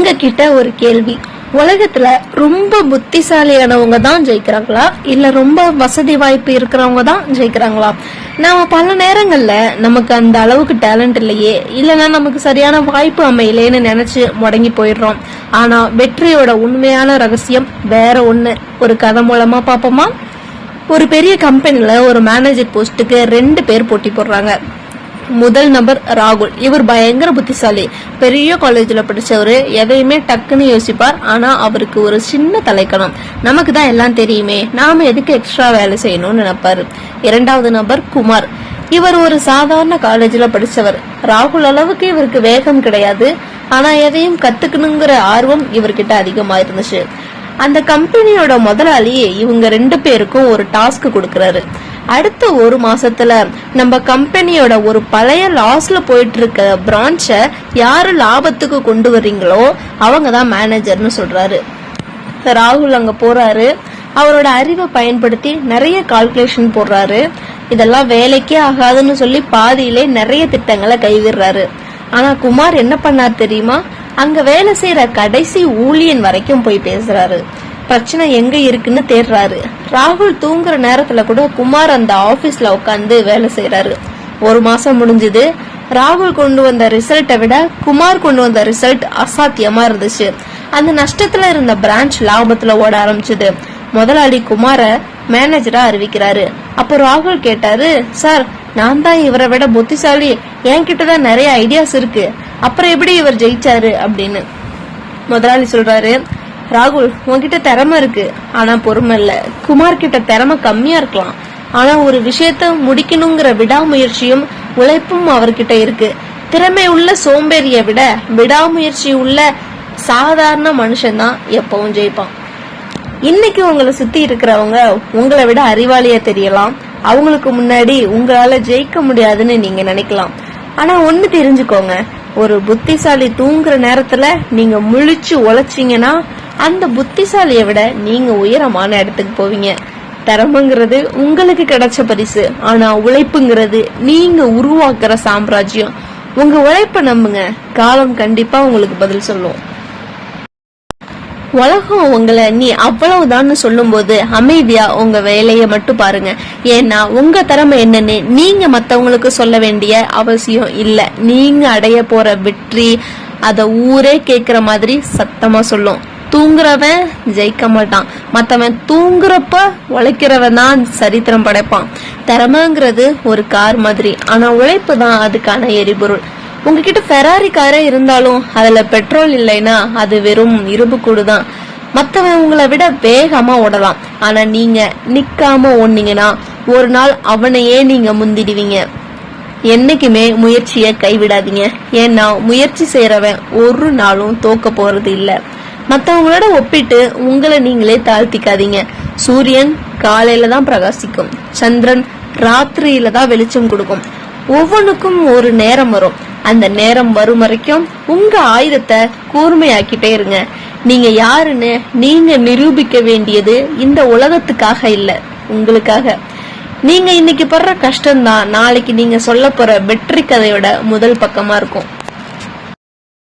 உங்ககிட்ட ஒரு கேள்வி. உலகத்துல ரொம்ப புத்திசாலியானவங்க தான் ஜெயிக்கிறாங்களா இல்ல ரொம்ப வசதி வாய்ப்பு இருக்கிறவங்க தான் ஜெயிக்கிறாங்களா? நாம பல நேரங்கள்ல நமக்கு அந்த அளவுக்கு டேலண்ட் இல்லையே, இல்லைன்னா நமக்கு சரியான வாய்ப்பு அமையலேன்னு நினைச்சு முடங்கி போயிடுறோம். ஆனா வெற்றியோட உண்மையான ரகசியம் வேற ஒண்ணு. ஒரு கதை மூலமா பாப்போமா? ஒரு பெரிய கம்பெனில ஒரு மேனேஜர் போஸ்டுக்கு 2 பேர் போட்டி போடுறாங்க. முதல் நபர் ராகுல். இவர் பயங்கர புத்திசாலி, பெரிய காலேஜ்ல படிச்சவரு, எதையுமே டக்குன்னு யோசிப்பார். ஆனா அவருக்கு ஒரு சின்ன தலைக்கணம், நமக்கு தான் எல்லாம் தெரியுமே, நாம எதுக்கு எக்ஸ்ட்ரா வேலை செய்யணும்னு நினைப்பாரு. இரண்டாவது நபர் குமார். இவர் ஒரு சாதாரண காலேஜ்ல படிச்சவர். ராகுல் அளவுக்கு இவருக்கு வேகம் கிடையாது, ஆனா எதையும் கத்துக்கணுங்கிற ஆர்வம் இவர்கிட்ட அதிகமா இருந்துச்சு. அந்த கம்பெனியோட முதலாளி இவங்க 2 பேருக்கும் ஒரு டாஸ்க் கொடுக்கறாரு. அடுத்த 1 மாசத்துல நம்ம கம்பெனியோட ஒரு பழைய லாஸ்ல போயிட்டு இருக்க பிரான்ச்ச யாரு லாபத்துக்கு கொண்டு வர்றீங்களோ அவங்க தான் மேனேஜர்னு சொல்றாரு. ராகுல் அங்க போறாரு. அவரோட அறிவை பயன்படுத்தி நிறைய கால்குலேஷன் போடுறாரு. இதெல்லாம் வேலைக்கே ஆகாதுன்னு சொல்லி பாதியிலே நிறைய திட்டங்களை கைவிடுறாரு. ஆனா குமார் என்ன பண்ணார் தெரியுமா? அங்க வேலை செய்யற கடைசி ஊழியன் வரைக்கும் போய் பேசுறாரு. பிரச்சனை எங்க இருக்குன்னு தேடுறாரு. ராகுல் தூங்குற நேரத்துல கூட குமார் அந்த ஆபீஸ்ல உட்காந்து வேலை செய்யறாரு. 1 மாசம் முடிஞ்சது. ராகுல் கொண்டு வந்த ரிசல்ட்டை விட குமார் கொண்டு வந்த ரிசல்ட் அசாத்தியமா இருந்துச்சு. அந்த நஷ்டத்துல இருந்த பிரான்ச் லாபத்துல ஓட ஆரம்பிச்சது. முதலாளி குமார மேனேஜரா அறிவிக்கிறாரு. அப்போ ராகுல் கேட்டாரு, சார், நான் தான் இவரை விட புத்திசாலி, என்கிட்டதான் நிறைய ஐடியாஸ் இருக்கு, அப்புறம் எப்படி இவர் ஜெயிச்சாரு அப்படின்னு. முதலாளி சொல்றாரு, ராகுல், உன்கிட்ட திறமை இருக்கு, ஆனா பொறுமை இல்ல. குமார் கிட்ட திறமை கம்மியா இருக்கலாம், ஆனா ஒரு விஷயத்த முடிக்கணுங்கிற விடாமுயற்சியும் உழைப்பும் அவர்கிட்ட இருக்கு. திறமை உள்ள சோம்பேறிய விட விடாமுயற்சி உள்ள சாதாரண மனுஷன் தான் எப்பவும் ஜெயிப்பான். இன்னைக்கு உங்களை சுத்தி இருக்கிறவங்க உங்களை விட அறிவாளியா தெரியலாம். அவங்களுக்கு முன்னாடி உங்களால ஜெயிக்க முடியாதுன்னு நீங்க நினைக்கலாம். ஆனா ஒண்ணு தெரிஞ்சுக்கோங்க, ஒரு புத்திசாலி தூங்குற நேரத்துல நீங்க முழிச்சு உழைச்சீங்கன்னா அந்த புத்திசாலிய விட நீங்க உயரமான இடத்துக்கு போவீங்க. திறமைங்கிறது உங்களுக்கு கிடைச்ச பரிசு, ஆனா உழைப்புங்கிறது நீங்க உருவாக்குற சாம்ராஜ்யம். உங்க உழைப்ப நம்புங்க, காலம் கண்டிப்பா உங்களுக்கு பதில் சொல்லும். உலகம் உங்களை நீ அவ்வளவுதான் சொல்லும் போது அமைதியா உங்க வேலைய மட்டும் பாருங்க. ஏன்னா உங்க திறமை என்னன்னு நீங்க மத்தவங்களுக்கு சொல்ல வேண்டிய அவசியம் இல்ல. நீங்க அடைய போற வெற்றி அத ஊரே கேக்குற மாதிரி சத்தமா சொல்லும். தூங்குறவன் ஜெயிக்க மாட்டான், மத்தவன் தூங்குறப்ப உழைக்கிறவன் தான் சரித்திரம் படைப்பான். திறமைங்கிறது ஒரு கார் மாதிரி, ஆனா உழைப்பு தான் அதுக்கான எரிபொருள். உங்ககிட்ட ஃபெராரி காரே இருந்தாலும் அதுல பெட்ரோல் இல்லைன்னா அது வெறும் இரும்பு கூடுதான். மத்தவன் உங்களை விட வேகமா ஓடலாம், ஆனா நீங்க நிக்காம ஓடுனீங்கன்னா ஒரு நாள் அவனையே நீங்க முந்திடுவீங்க. என்னைக்குமே முயற்சிய கைவிடாதீங்க. ஏன்னா முயற்சி செய்யறவன் ஒரு நாளும் தோக்க போறது இல்ல. மத்தவங்களோட ஒப்பிட்டு உங்களை நீங்களே தாழ்த்திக்காதீங்க. சூரியன் காலையில தான் பிரகாசிக்கும், சந்திரன் ராத்திரியில தான் வெளிச்சம் கொடுக்கும். ஒவ்வொன்றுக்கும் ஒரு நேரம் வரும். அந்த நேரம் வரும் வரைக்கும் உங்க ஆயுதத்தை கூர்மையாக்கிட்டே இருங்க. நீங்க யாருன்னு நீங்க நிரூபிக்க வேண்டியது இந்த உலகத்துக்காக இல்ல, உங்களுக்காக. நீங்க இன்னைக்கு படுற கஷ்டம்தான் நாளைக்கு நீங்க சொல்ல போற வெற்றி கதையோட முதல் பக்கமா இருக்கும்.